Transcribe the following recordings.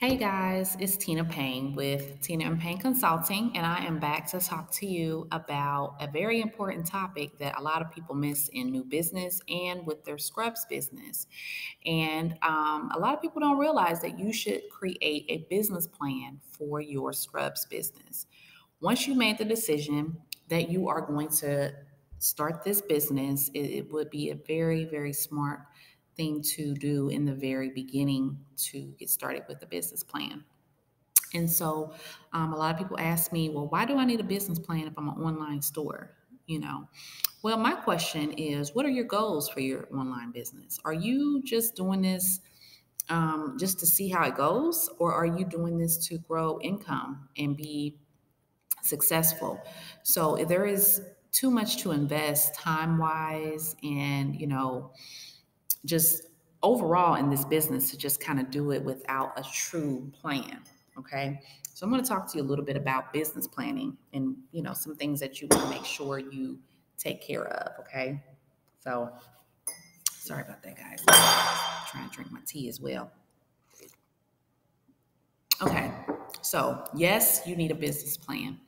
Hey guys, it's Tina Payne with Tina and Payne Consulting, and I am back to talk to you about a very important topic that a lot of people miss in new business and with their scrubs business. And a lot of people don't realize that you should create a business plan for your scrubs business. Once you made the decision that you are going to start this business, it would be a very, very smart thing to do in the very beginning to get started with the business plan. And so a lot of people ask me, well, why do I need a business plan if I'm an online store? You know, well, my question is, what are your goals for your online business? Are you just doing this just to see how it goes, or are you doing this to grow income and be successful? So if there is too much to invest time wise and, just overall in this business to just kind of do it without a true plan. Okay. So I'm going to talk to you a little bit about business planning and, some things that you want to make sure you take care of. Okay. So sorry about that, guys. I'm trying to drink my tea as well. Okay. So, yes, you need a business plan.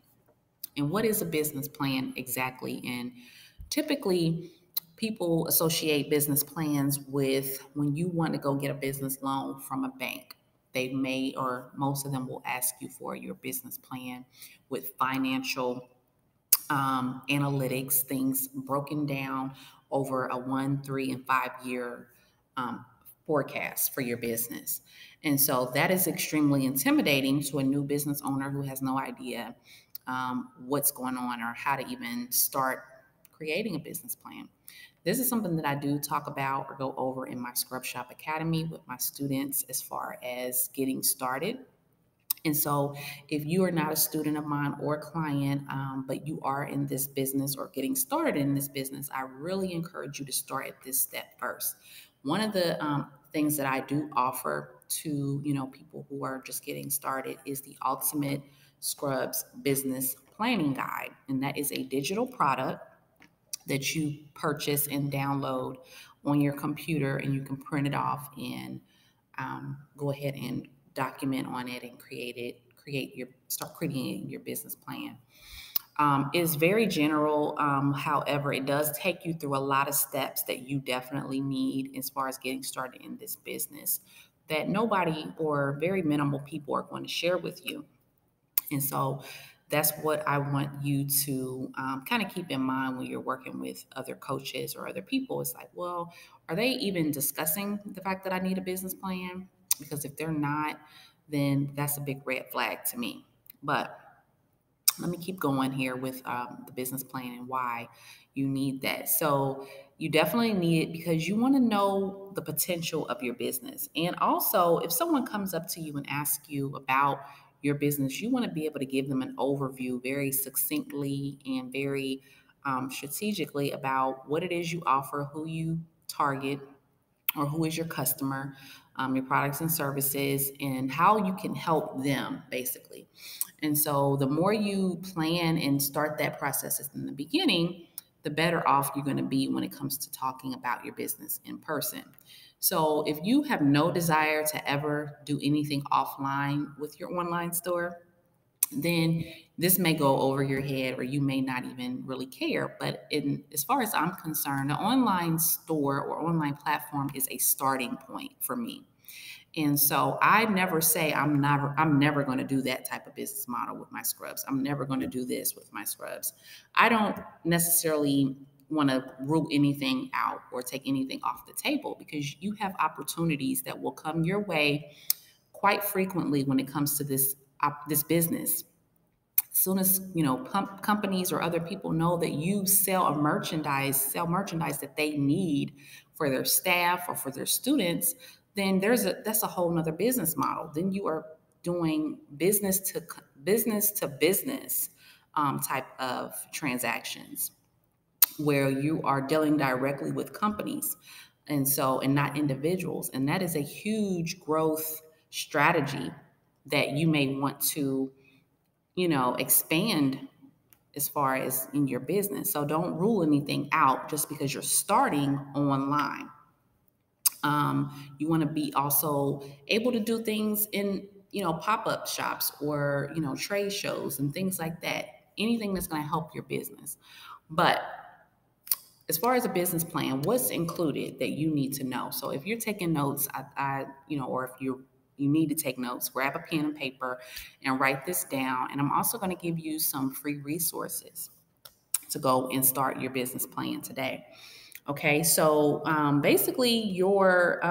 And what is a business plan exactly? And typically, people associate business plans with when you want to go get a business loan from a bank. They may, or most of them will ask you for your business plan with financial analytics, things broken down over a 1, 3, and 5 year um, forecast for your business. And so that is extremely intimidating to a new business owner who has no idea what's going on or how to even start creating a business plan. This is something that I do talk about or go over in my Scrub Shop Academy with my students as far as getting started. And so, if you are not a student of mine or a client, but you are in this business or getting started in this business, I really encourage you to start at this step first. One of the things that I do offer to people who are just getting started is the Ultimate Scrubs Business Planning Guide, and that is a digital product that you purchase and download on your computer, and you can print it off and go ahead and document on it and start creating your business plan. It's very general. However, it does take you through a lot of steps that you definitely need as far as getting started in this business that nobody or very minimal people are going to share with you. And so that's what I want you to kind of keep in mind when you're working with other coaches or other people. It's like, well, are they even discussing the fact that I need a business plan? Because if they're not, then that's a big red flag to me. But let me keep going here with the business plan and why you need that. So, you definitely need it because you want to know the potential of your business. And also, if someone comes up to you and asks you about your business, you want to be able to give them an overview very succinctly and very strategically about what it is you offer, who you target, or who is your customer, your products and services, and how you can help them, basically. And so, the more you plan and start that process in the beginning, the better off you're going to be when it comes to talking about your business in person. So, if you have no desire to ever do anything offline with your online store, then this may go over your head or you may not even really care. But as far as I'm concerned, the online store or online platform is a starting point for me. And so I never say I'm never going to do that type of business model with my scrubs. I'm never going to do this with my scrubs. I don't necessarily want to rule anything out or take anything off the table because you have opportunities that will come your way quite frequently when it comes to this business. As soon as companies or other people know that you sell merchandise that they need for their staff or for their students, then that's a whole nother business model. Then you are doing business type of transactions where you are dealing directly with companies and not individuals, and that is a huge growth strategy that you may want to expand as far as in your business. So don't rule anything out just because you're starting online. You want to be also able to do things in pop-up shops or, trade shows and things like that. Anything that's going to help your business. But as far as a business plan, what's included that you need to know? So if you're taking notes, or if you need to take notes, grab a pen and paper and write this down. And I'm also going to give you some free resources to go and start your business plan today. Okay, so basically, your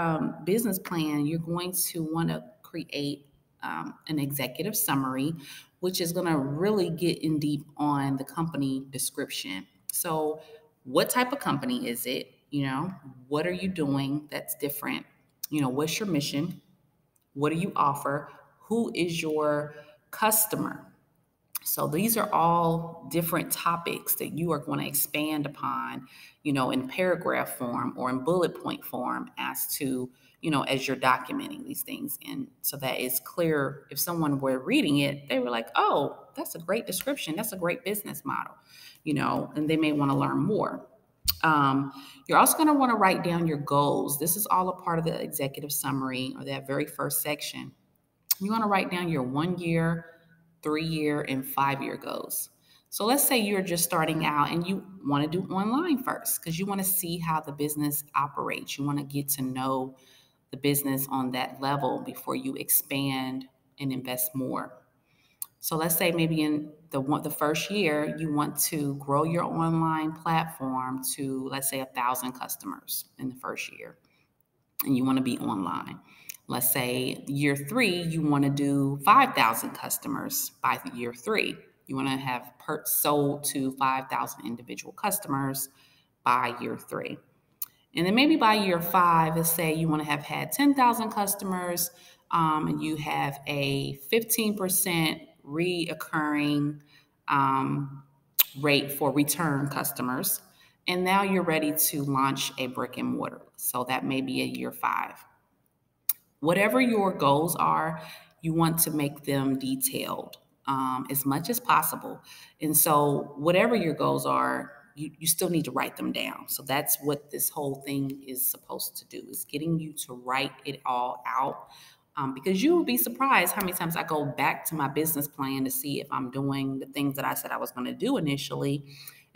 business plan, you're going to want to create an executive summary, which is going to really get in deep on the company description. So, what type of company is it? What are you doing that's different? What's your mission? What do you offer? Who is your customer? So these are all different topics that you are going to expand upon, in paragraph form or in bullet point form as to, as you're documenting these things. And so that it's clear if someone were reading it, they were like, oh, that's a great description. That's a great business model, and they may want to learn more. You're also going to want to write down your goals. This is all a part of the executive summary or that very first section. You want to write down your 1 year, 3 year, and 5 year goals. So let's say you're just starting out and you want to do online first because you want to see how the business operates. You want to get to know the business on that level before you expand and invest more. So let's say maybe in the first year, you want to grow your online platform to, let's say, 1,000 customers in the first year, and you want to be online. Let's say year 3, you want to do 5,000 customers by year 3. You want to have sold to 5,000 individual customers by year 3. And then maybe by year 5, let's say you want to have had 10,000 customers, and you have a 15% reoccurring rate for return customers. And now you're ready to launch a brick and mortar. So that may be a year 5. Whatever your goals are, you want to make them detailed as much as possible. And so whatever your goals are, you still need to write them down. So that's what this whole thing is supposed to do, is getting you to write it all out. Because you will be surprised how many times I go back to my business plan to see if I'm doing the things that I said I was going to do initially,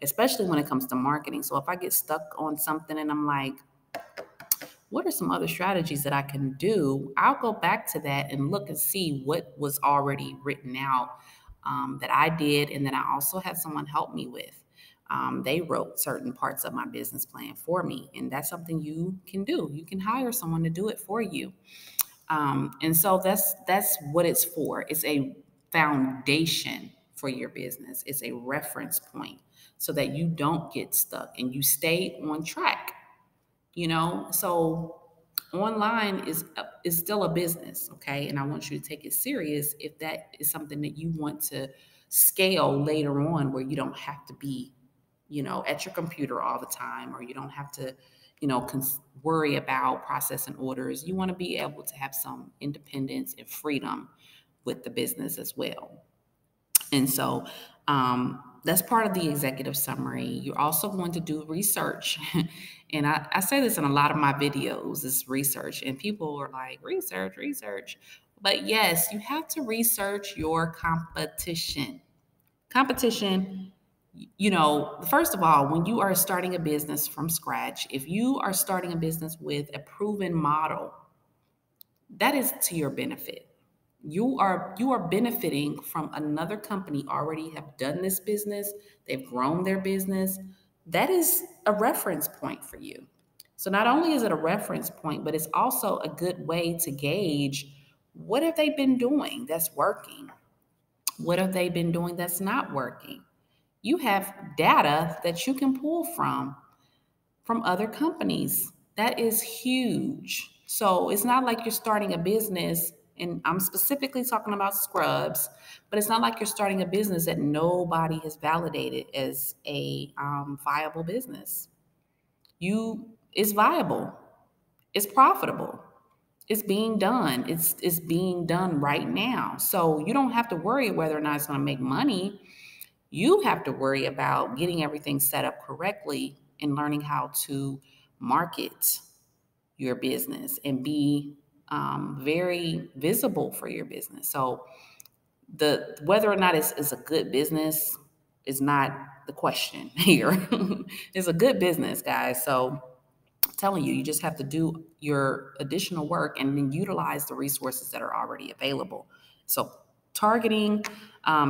especially when it comes to marketing. So if I get stuck on something and I'm like, what are some other strategies that I can do? I'll go back to that and look and see what was already written out that I did, and then I also had someone help me with. They wrote certain parts of my business plan for me, and that's something you can do. You can hire someone to do it for you. And so that's what it's for. It's a foundation for your business. It's a reference point so that you don't get stuck and you stay on track. So online is still a business, okay? And I want you to take it serious if that is something that you want to scale later on, where you don't have to be, at your computer all the time, or you don't have to, worry about processing orders. You want to be able to have some independence and freedom with the business as well. And so that's part of the executive summary. You're also going to do research. And I say this in a lot of my videos, is research. And people are like, research. But yes, you have to research your competition. Competition, first of all, when you are starting a business from scratch, if you are starting a business with a proven model, that is to your benefit. You are benefiting from another company already have done this business. They've grown their business. That is a reference point for you. So not only is it a reference point, but it's also a good way to gauge, what have they been doing that's working? What have they been doing that's not working? You have data that you can pull from other companies. That is huge. So it's not like you're starting a business, and I'm specifically talking about scrubs, but it's not like you're starting a business that nobody has validated as a viable business. It's viable. It's profitable. It's being done. It's being done right now. So you don't have to worry whether or not it's going to make money. You have to worry about getting everything set up correctly and learning how to market your business and be very visible for your business. So the whether or not it's a good business is not the question here. It's a good business, guys. So telling you, you just have to do your additional work and then utilize the resources that are already available. So, targeting,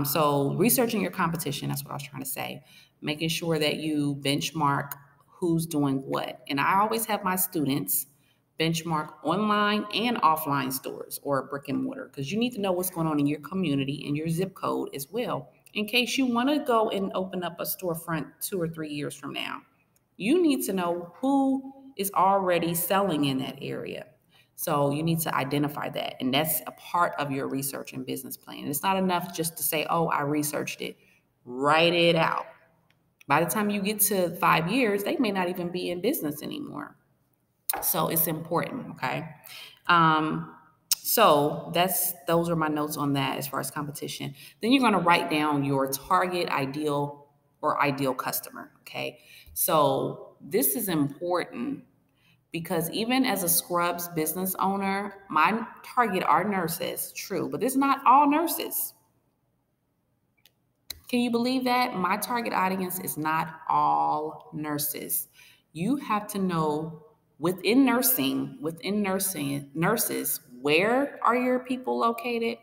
so researching your competition, that's what I was trying to say, making sure that you benchmark who's doing what. And I always have my students benchmark online and offline stores or brick and mortar because you need to know what's going on in your community and your zip code as well in case you want to go and open up a storefront 2 or 3 years from now. You need to know who is already selling in that area. So you need to identify that. And that's a part of your research and business plan. It's not enough just to say, oh, I researched it. Write it out. By the time you get to 5 years, they may not even be in business anymore. So it's important, okay? Um, so those are my notes on that as far as competition. Then you're going to write down your target ideal customer, okay? So this is important because even as a scrubs business owner, my target are nurses, true, but it's not all nurses. Can you believe that? My target audience is not all nurses. You have to know nurses, where are your people located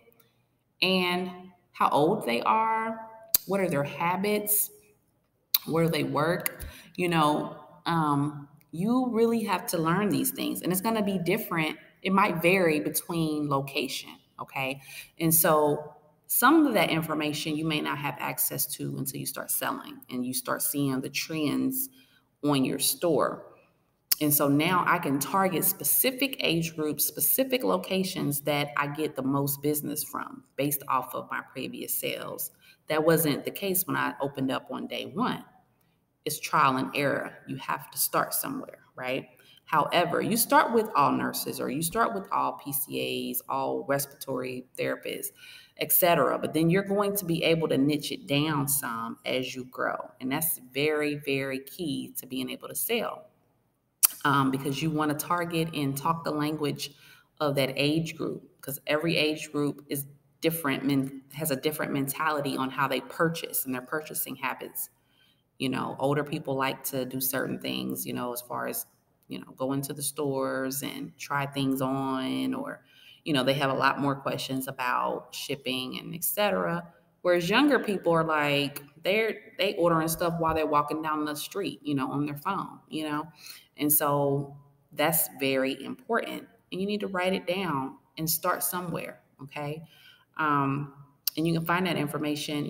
and how old they are, what are their habits, where they work. You really have to learn these things, and it's going to be different. It might vary between location, okay? And so some of that information you may not have access to until you start selling and you start seeing the trends on your store. And so now I can target specific age groups, specific locations that I get the most business from based off of my previous sales. That wasn't the case when I opened up on day one. It's trial and error. You have to start somewhere, right? However, you start with all nurses or you start with all PCAs, all respiratory therapists, etc. But then you're going to be able to niche it down some as you grow. And that's very, very key to being able to sell, because you want to target and talk the language of that age group, because every age group is different, has a different mentality on how they purchase and their purchasing habits. Older people like to do certain things, as far as, go into the stores and try things on, or, they have a lot more questions about shipping and etc. Whereas younger people are like, they ordering stuff while they're walking down the street, on their phone, And so that's very important. And you need to write it down and start somewhere, okay? And you can find that information,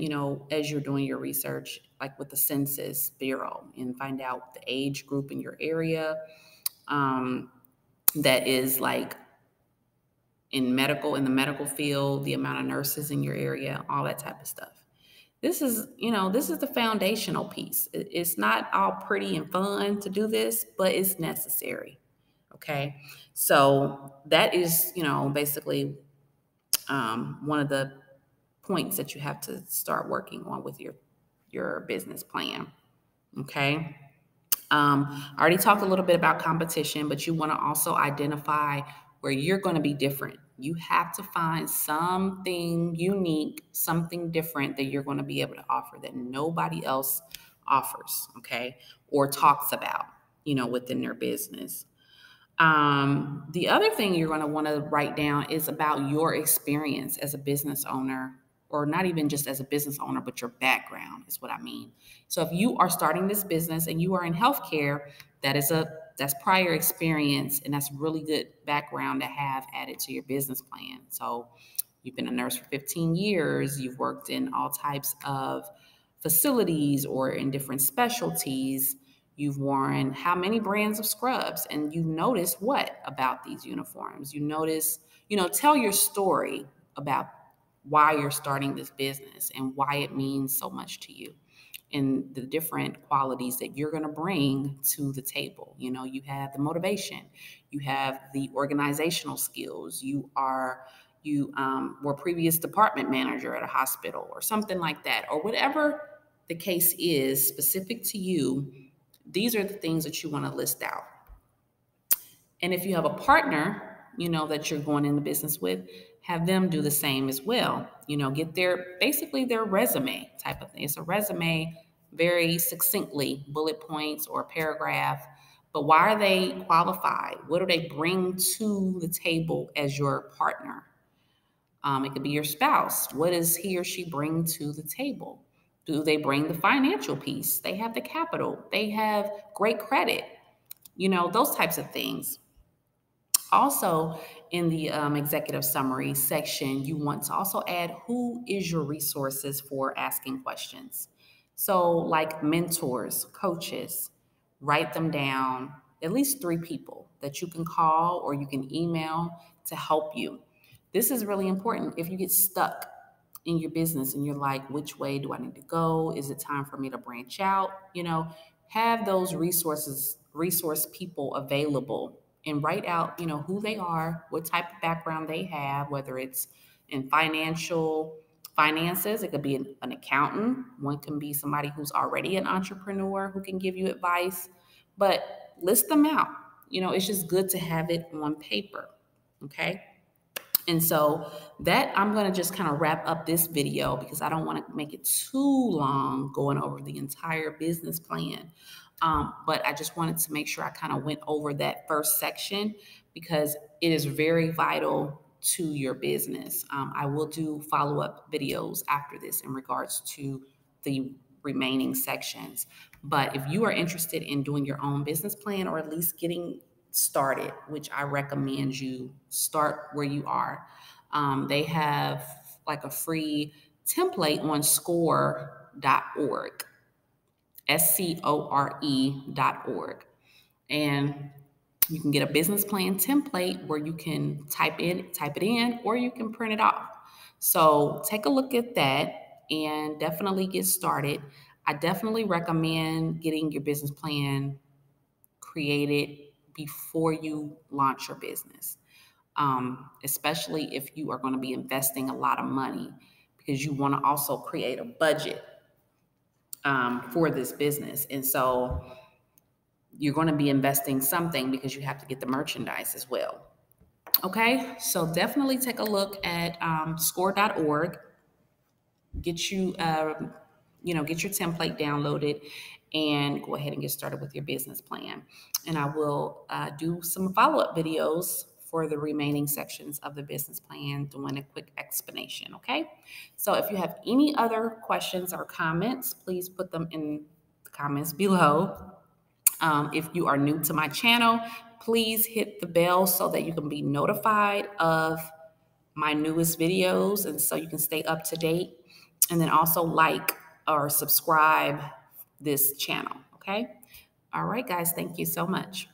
as you're doing your research, like with the Census Bureau, and find out the age group in your area, that is like in the medical field, the amount of nurses in your area, all that type of stuff. This is the foundational piece. It's not all pretty and fun to do this, but it's necessary. Okay. So that is, basically one of the points that you have to start working on with your business plan. Okay. I already talked a little bit about competition, but you want to also identify where you're going to be different. You have to find something unique, something different that you're going to be able to offer that nobody else offers, okay, or talks about, within their business. The other thing you're going to want to write down is about your experience as a business owner, or not even just as a business owner, but your background is what I mean. So if you are starting this business and you are in healthcare, that's prior experience, and that's really good background to have added to your business plan. So you've been a nurse for 15 years, you've worked in all types of facilities or in different specialties. You've worn how many brands of scrubs, and you've noticed what about these uniforms? You notice, tell your story about why you're starting this business and why it means so much to you, and the different qualities that you're going to bring to the table. You have the motivation, you have the organizational skills, you were previous department manager at a hospital or something like that, or whatever the case is specific to you. These are the things that you want to list out. And if you have a partner, that you're going into business with, have them do the same as well. Get basically their resume type of thing. It's a resume, very succinctly, bullet points or a paragraph. But why are they qualified? What do they bring to the table as your partner? It could be your spouse. What does he or she bring to the table? Do they bring the financial piece? They have the capital. They have great credit. Those types of things. Also, in the executive summary section, you want to also add who is your resources for asking questions. So, like mentors, coaches, write them down, at least 3 people that you can call or you can email to help you. This is really important. If you get stuck in your business and you're like, which way do I need to go? Is it time for me to branch out? Have those resource people available and write out, who they are, what type of background they have, whether it's in finances. It could be an accountant. One can be somebody who's already an entrepreneur who can give you advice, but list them out. It's just good to have it on paper. Okay. And so that I'm going to just kind of wrap up this video because I don't want to make it too long going over the entire business plan. But I just wanted to make sure I kind of went over that first section because it is very vital to your business. I will do follow-up videos after this in regards to the remaining sections. But if you are interested in doing your own business plan or at least getting started, which I recommend you start where you are. They have like a free template on score.org, SCORE.org. And you can get a business plan template where you can type it in, or you can print it off. So take a look at that and definitely get started. I definitely recommend getting your business plan created before you launch your business, especially if you are going to be investing a lot of money, because you want to also create a budget for this business. And so you're going to be investing something because you have to get the merchandise as well. Okay, so definitely take a look at score.org. Get you get your template downloaded and go ahead and get started with your business plan. And I will do some follow-up videos for the remaining sections of the business plan, doing a quick explanation, okay? So if you have any other questions or comments, please put them in the comments below. If you are new to my channel, please hit the bell so that you can be notified of my newest videos and so you can stay up to date. And then also like or subscribe this channel, okay? All right, guys, thank you so much.